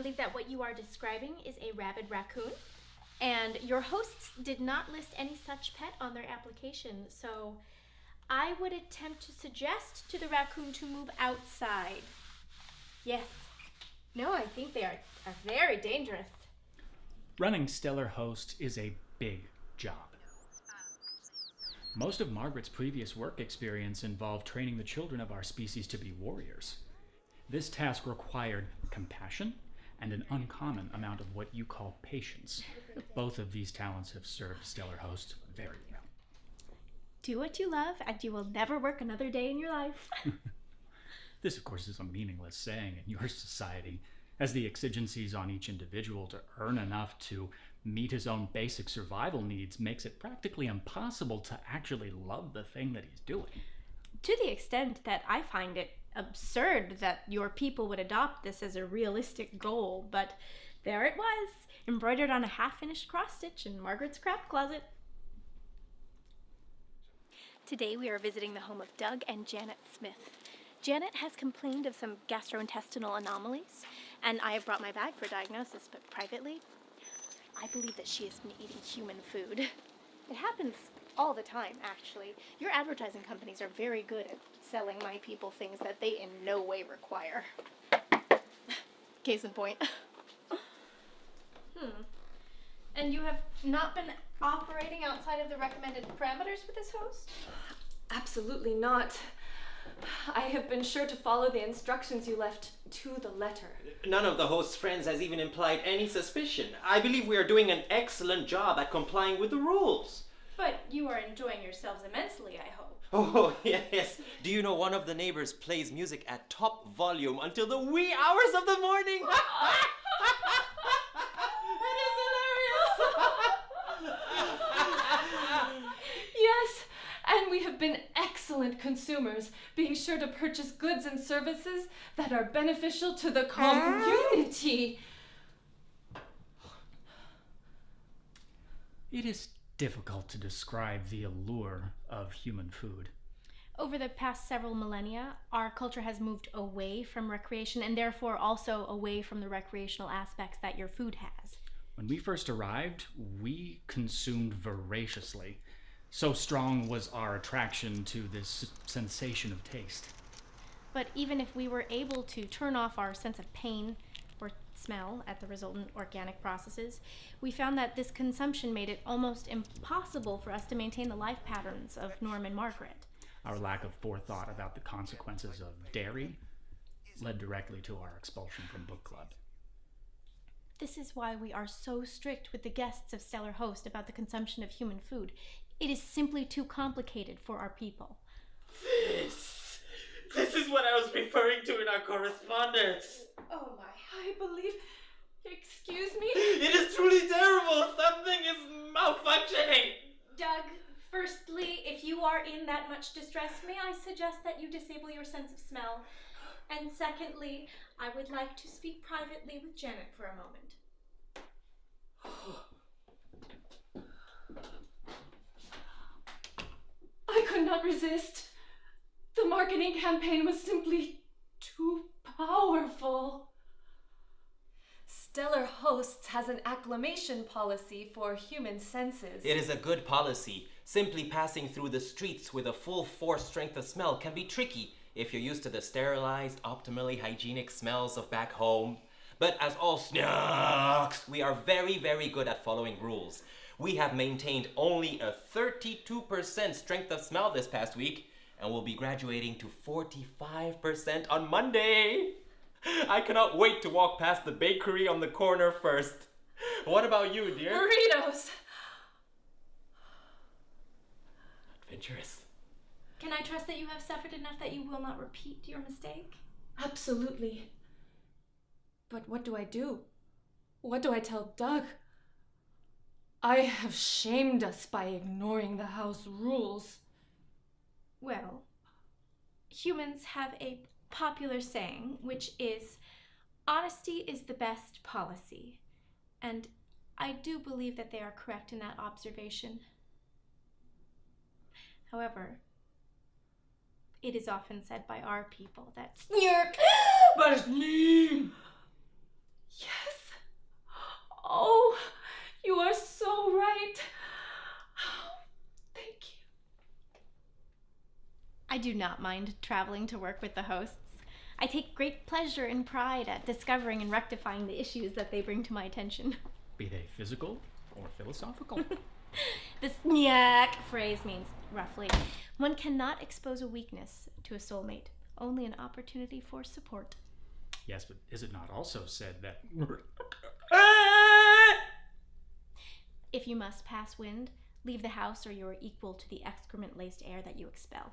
believe that what you are describing is a rabid raccoon, and your hosts did not list any such pet on their application, so I would attempt to suggest to the raccoon to move outside. Yes. No, I think they are very dangerous. Running Stellar Host is a big job. Most of Margaret's previous work experience involved training the children of our species to be warriors. This task required compassion and an uncommon amount of what you call patience. Both of these talents have served Stellar Host very well. Do what you love, and you will never work another day in your life. This, of course, is a meaningless saying in your society, as the exigencies on each individual to earn enough to meet his own basic survival needs makes it practically impossible to actually love the thing that he's doing. To the extent that I find it absurd that your people would adopt this as a realistic goal, but there it was, embroidered on a half-finished cross-stitch in Margaret's craft closet. Today we are visiting the home of Doug and Janet Smith. Janet has complained of some gastrointestinal anomalies, and I have brought my bag for diagnosis, but privately, I believe that she has been eating human food. It happens all the time, actually. Your advertising companies are very good at selling my people things that they in no way require. Case in point. And you have not been operating outside of the recommended parameters with this host? Absolutely not. I have been sure to follow the instructions you left to the letter. None of the host's friends has even implied any suspicion. I believe we are doing an excellent job at complying with the rules. But you are enjoying yourselves immensely, I hope. Oh, yes. Do you know one of the neighbors plays music at top volume until the wee hours of the morning? It is hilarious! Yes, and we have been excellent consumers, being sure to purchase goods and services that are beneficial to the community. It is difficult to describe the allure of human food. Over the past several millennia, our culture has moved away from recreation and therefore also away from the recreational aspects that your food has. When we first arrived, we consumed voraciously. So strong was our attraction to this sensation of taste. But even if we were able to turn off our sense of pain or smell at the resultant organic processes, we found that this consumption made it almost impossible for us to maintain the life patterns of Norm and Margaret. Our lack of forethought about the consequences of dairy led directly to our expulsion from book club. This is why we are so strict with the guests of Stellar Host about the consumption of human food. It is simply too complicated for our people. This is what I was referring to in our correspondence. Oh my, I believe... Excuse me? It is truly terrible. Something is malfunctioning. Doug, firstly, if you are in that much distress, may I suggest that you disable your sense of smell? And secondly, I would like to speak privately with Janet for a moment. I could not resist. The marketing campaign was simply too powerful. Stellar Hosts has an acclimation policy for human senses. It is a good policy. Simply passing through the streets with a full force strength of smell can be tricky if you're used to the sterilized, optimally hygienic smells of back home. But as all snacks, we are very, very good at following rules. We have maintained only a 32% strength of smell this past week, and we'll be graduating to 45% on Monday. I cannot wait to walk past the bakery on the corner first. What about you, dear? Burritos! Adventurous. Can I trust that you have suffered enough that you will not repeat your mistake? Absolutely. But what do I do? What do I tell Doug? I have shamed us by ignoring the house rules. Well, humans have a popular saying, which is, honesty is the best policy. And I do believe that they are correct in that observation. However, it is often said by our people that Snark! But it's mean! Yes! I do not mind traveling to work with the hosts. I take great pleasure and pride at discovering and rectifying the issues that they bring to my attention. Be they physical or philosophical. The SNIAC phrase means, roughly, one cannot expose a weakness to a soulmate, only an opportunity for support. Yes, but is it not also said that... If you must pass wind, leave the house or you are equal to the excrement-laced air that you expel.